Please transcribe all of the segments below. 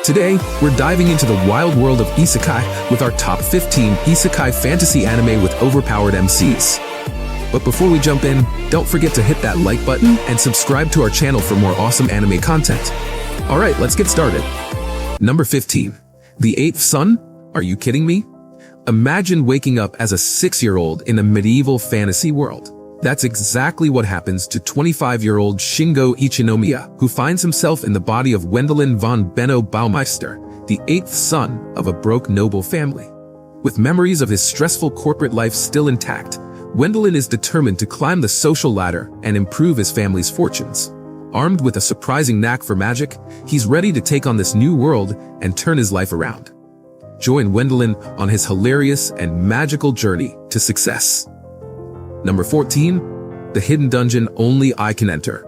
Today, we're diving into the wild world of isekai with our top 15 isekai fantasy anime with overpowered MCs. But before we jump in, don't forget to hit that like button and subscribe to our channel for more awesome anime content. Alright, let's get started. Number 15. The Eighth Sun? Are you kidding me? Imagine waking up as a 6-year-old in a medieval fantasy world. That's exactly what happens to 25-year-old Shingo Ichinomiya, who finds himself in the body of Wendelin von Benno Baumeister, the 8th son of a broke noble family. With memories of his stressful corporate life still intact, Wendelin is determined to climb the social ladder and improve his family's fortunes. Armed with a surprising knack for magic, he's ready to take on this new world and turn his life around. Join Wendelin on his hilarious and magical journey to success. Number 14. The Hidden Dungeon Only I Can Enter.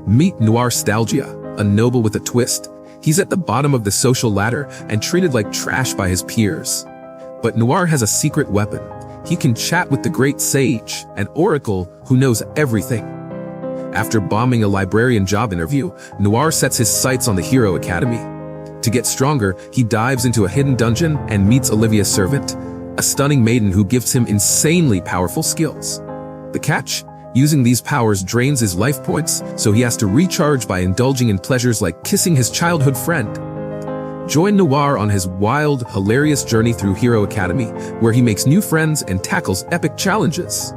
Meet Noirstalgia, a noble with a twist. He's at the bottom of the social ladder and treated like trash by his peers. But Noir has a secret weapon. He can chat with the great sage, an oracle who knows everything. After bombing a librarian job interview, Noir sets his sights on the Hero Academy. To get stronger, he dives into a hidden dungeon and meets Olivia Servant, a stunning maiden who gives him insanely powerful skills. The catch? Using these powers drains his life points, so he has to recharge by indulging in pleasures like kissing his childhood friend. Join Noir on his wild, hilarious journey through Hero Academy, where he makes new friends and tackles epic challenges.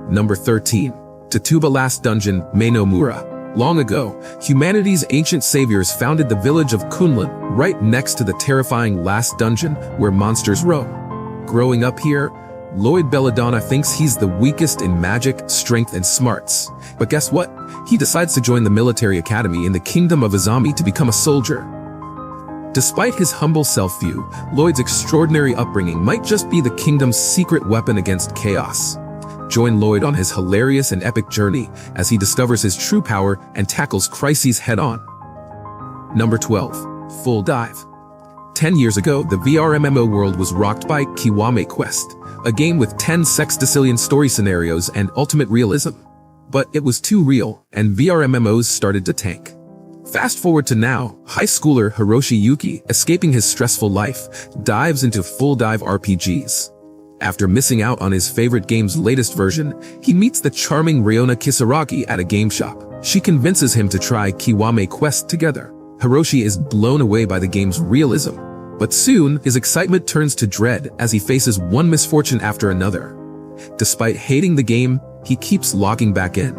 Number 13. Tituba Last Dungeon Mainomura. Long ago, humanity's ancient saviors founded the village of Kunlun, right next to the terrifying Last Dungeon where monsters roam. Growing up here, Lloyd Belladonna thinks he's the weakest in magic, strength, and smarts. But guess what? He decides to join the military academy in the kingdom of Azami to become a soldier. Despite his humble self-view, Lloyd's extraordinary upbringing might just be the kingdom's secret weapon against chaos. Join Lloyd on his hilarious and epic journey as he discovers his true power and tackles crises head-on. Number 12. Full Dive. 10 years ago, the VR MMO world was rocked by Kiwame Quest, a game with 10 sextillion story scenarios and ultimate realism. But it was too real, and VR MMOs started to tank. Fast forward to now, high schooler Hiroshi Yuki, escaping his stressful life, dives into full dive RPGs. After missing out on his favorite game's latest version, he meets the charming Ryona Kisaragi at a game shop. She convinces him to try Kiwame Quest together. Hiroshi is blown away by the game's realism, but soon his excitement turns to dread as he faces one misfortune after another. Despite hating the game, he keeps logging back in.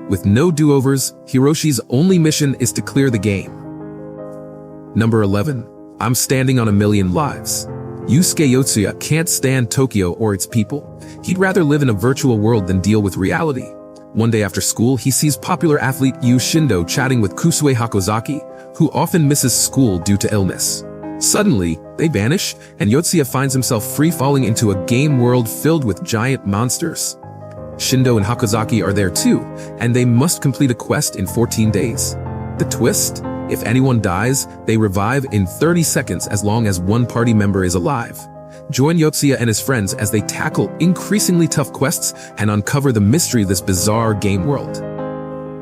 With no do-overs, Hiroshi's only mission is to clear the game. Number 11. I'm Standing on a Million Lives. Yusuke Yotsuya can't stand Tokyo or its people. He'd rather live in a virtual world than deal with reality. One day after school, he sees popular athlete Yu Shindo chatting with Kusue Hakozaki, who often misses school due to illness. Suddenly, they vanish, and Yotsuya finds himself free-falling into a game world filled with giant monsters. Shindo and Hakozaki are there too, and they must complete a quest in 14 days. The twist? If anyone dies, they revive in 30 seconds as long as one party member is alive. Join Yotsuya and his friends as they tackle increasingly tough quests and uncover the mystery of this bizarre game world.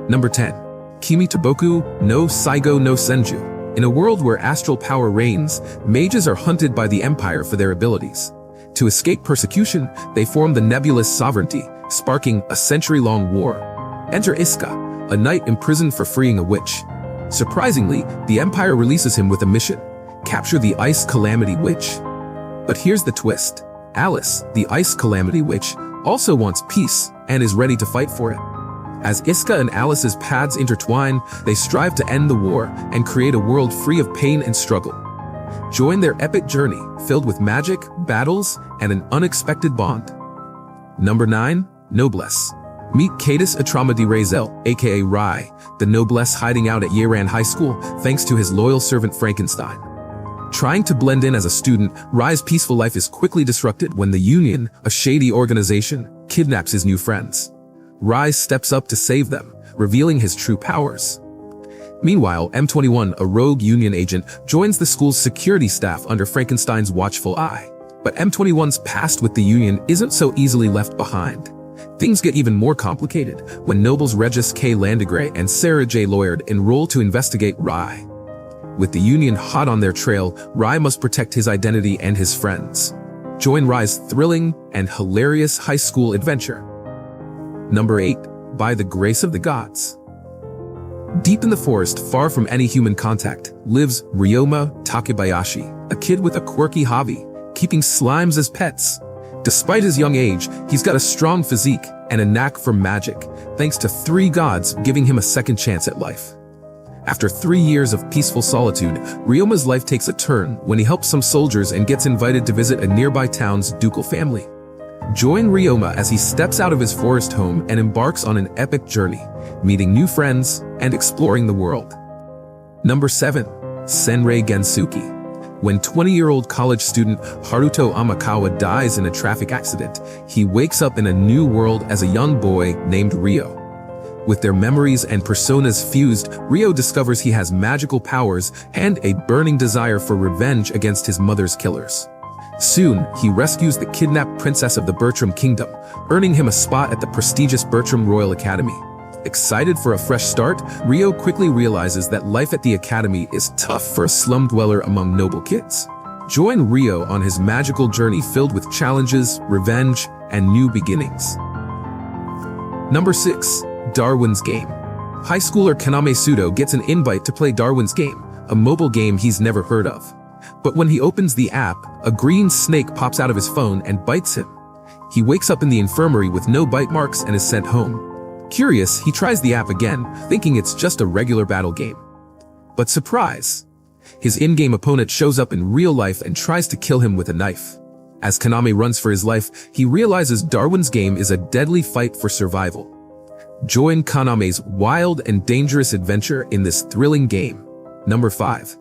Number 10. Kimi to Boku no Saigo no Senju. In a world where astral power reigns, mages are hunted by the Empire for their abilities. To escape persecution, they form the Nebulous Sovereignty, sparking a century-long war. Enter Iska, a knight imprisoned for freeing a witch. Surprisingly, the Empire releases him with a mission: capture the Ice Calamity Witch. But here's the twist. Alice, the Ice Calamity Witch, also wants peace and is ready to fight for it. As Iska and Alice's paths intertwine, they strive to end the war and create a world free of pain and struggle. Join their epic journey, filled with magic, battles, and an unexpected bond. Number 9. Noblesse. Meet Cadus Atramadi Razel, aka Rai, the noblesse hiding out at Yeran High School thanks to his loyal servant Frankenstein. Trying to blend in as a student, Rai's peaceful life is quickly disrupted when the Union, a shady organization, kidnaps his new friends. Rai steps up to save them, revealing his true powers. Meanwhile, M21, a rogue Union agent, joins the school's security staff under Frankenstein's watchful eye. But M21's past with the Union isn't so easily left behind. Things get even more complicated when nobles Regis K. Landegray and Sarah J. Lloyd enroll to investigate Rai. With the Union hot on their trail, Rai must protect his identity and his friends. Join Rai's thrilling and hilarious high school adventure. Number 8. By the Grace of the Gods. Deep in the forest, far from any human contact, lives Ryoma Takebayashi, a kid with a quirky hobby, keeping slimes as pets. Despite his young age, he's got a strong physique and a knack for magic, thanks to 3 gods giving him a second chance at life. After 3 years of peaceful solitude, Ryoma's life takes a turn when he helps some soldiers and gets invited to visit a nearby town's ducal family. Join Ryoma as he steps out of his forest home and embarks on an epic journey, meeting new friends and exploring the world. Number 7. Senrei Gensuki. When 20-year-old college student Haruto Amakawa dies in a traffic accident, he wakes up in a new world as a young boy named Ryo. With their memories and personas fused, Ryo discovers he has magical powers and a burning desire for revenge against his mother's killers. Soon, he rescues the kidnapped princess of the Bertram Kingdom, earning him a spot at the prestigious Bertram Royal Academy. Excited for a fresh start, Ryo quickly realizes that life at the academy is tough for a slum dweller among noble kids. Join Ryo on his magical journey filled with challenges, revenge, and new beginnings. Number 6. Darwin's Game. High schooler Kaname Sudo gets an invite to play Darwin's Game, a mobile game he's never heard of. But when he opens the app, a green snake pops out of his phone and bites him. He wakes up in the infirmary with no bite marks and is sent home. Curious, he tries the app again, thinking it's just a regular battle game. But surprise! His in-game opponent shows up in real life and tries to kill him with a knife. As Kaname runs for his life, he realizes Darwin's Game is a deadly fight for survival. Join Kaname's wild and dangerous adventure in this thrilling game. Number 5.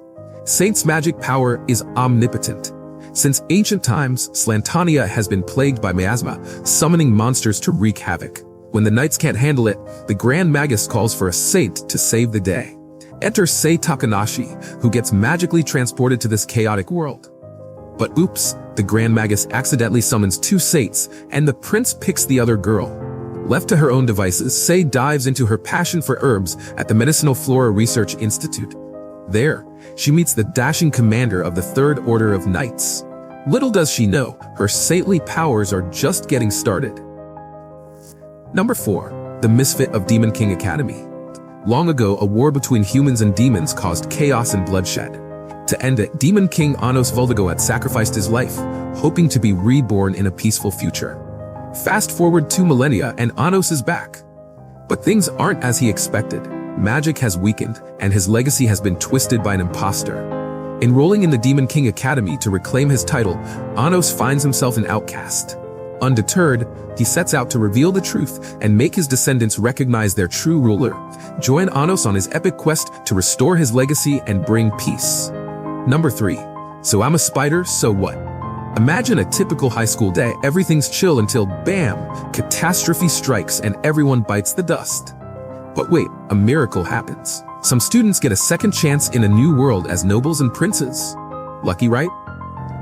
Saint's magic power is omnipotent. Since ancient times, Slantania has been plagued by miasma, summoning monsters to wreak havoc. When the knights can't handle it, the Grand Magus calls for a saint to save the day. Enter Sei Takanashi, who gets magically transported to this chaotic world. But oops, the Grand Magus accidentally summons 2 saints, and the prince picks the other girl. Left to her own devices, Sei dives into her passion for herbs at the Medicinal Flora Research Institute. There, she meets the dashing commander of the Third Order of Knights. Little does she know, her saintly powers are just getting started. Number 4. The Misfit of Demon King Academy. Long ago, a war between humans and demons caused chaos and bloodshed. To end it, Demon King Anos Voldagoat sacrificed his life, hoping to be reborn in a peaceful future. Fast forward 2 millennia and Anos is back. But things aren't as he expected. Magic has weakened, and his legacy has been twisted by an imposter. Enrolling in the Demon King Academy to reclaim his title, Anos finds himself an outcast. Undeterred, he sets out to reveal the truth and make his descendants recognize their true ruler. Join Anos on his epic quest to restore his legacy and bring peace. Number 3. So I'm a spider, so what? Imagine a typical high school day. Everything's chill until BAM! Catastrophe strikes and everyone bites the dust. But wait, a miracle happens. Some students get a second chance in a new world as nobles and princes. Lucky, right?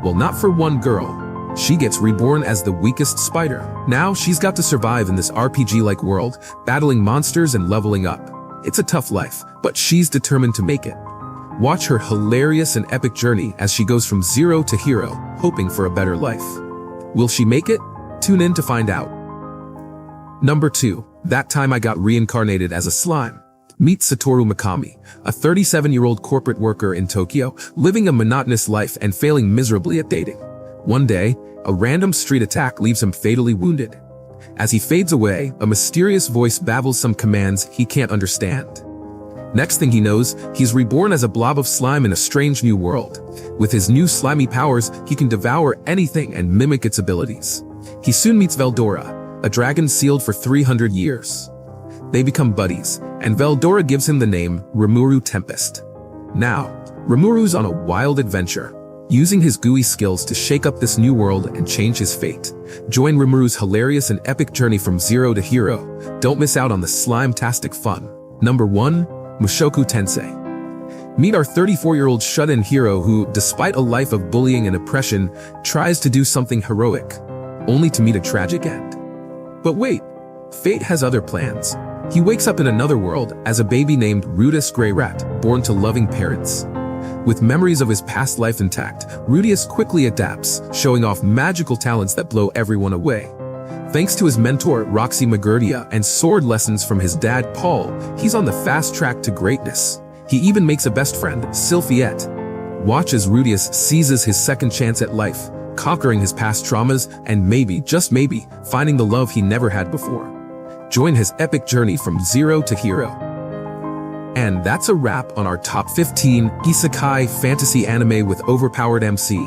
Well, not for one girl. She gets reborn as the weakest spider. Now she's got to survive in this RPG-like world, battling monsters and leveling up. It's a tough life, but she's determined to make it. Watch her hilarious and epic journey as she goes from zero to hero, hoping for a better life. Will she make it? Tune in to find out. Number 2. That time I got reincarnated as a slime. Meet Satoru Mikami, a 37-year-old corporate worker in Tokyo, living a monotonous life and failing miserably at dating. One day, a random street attack leaves him fatally wounded. As he fades away, a mysterious voice babbles some commands he can't understand. Next thing he knows, he's reborn as a blob of slime in a strange new world. With his new slimy powers, he can devour anything and mimic its abilities. He soon meets Veldora, a dragon sealed for 300 years. They become buddies, and Veldora gives him the name Rimuru Tempest. Now, Rimuru's on a wild adventure, using his gooey skills to shake up this new world and change his fate. Join Rimuru's hilarious and epic journey from zero to hero. Don't miss out on the slime-tastic fun. Number 1. Mushoku Tensei. Meet our 34-year-old shut-in hero who, despite a life of bullying and oppression, tries to do something heroic, only to meet a tragic end. But wait, fate has other plans. He wakes up in another world as a baby named Rudis Grey Rat, born to loving parents. With memories of his past life intact, Rudeus quickly adapts, showing off magical talents that blow everyone away. Thanks to his mentor, Roxy Magurdia, and sword lessons from his dad, Paul, he's on the fast track to greatness. He even makes a best friend, Sylphiette. Watch as Rudeus seizes his second chance at life, conquering his past traumas and maybe, just maybe, finding the love he never had before. Join his epic journey from zero to hero. And that's a wrap on our top 15 isekai fantasy anime with overpowered MC.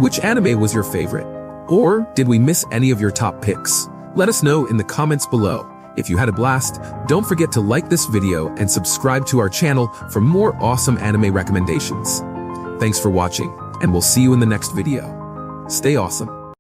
Which anime was your favorite? Or did we miss any of your top picks? Let us know in the comments below. If you had a blast, don't forget to like this video and subscribe to our channel for more awesome anime recommendations. Thanks for watching, and we'll see you in the next video. Stay awesome.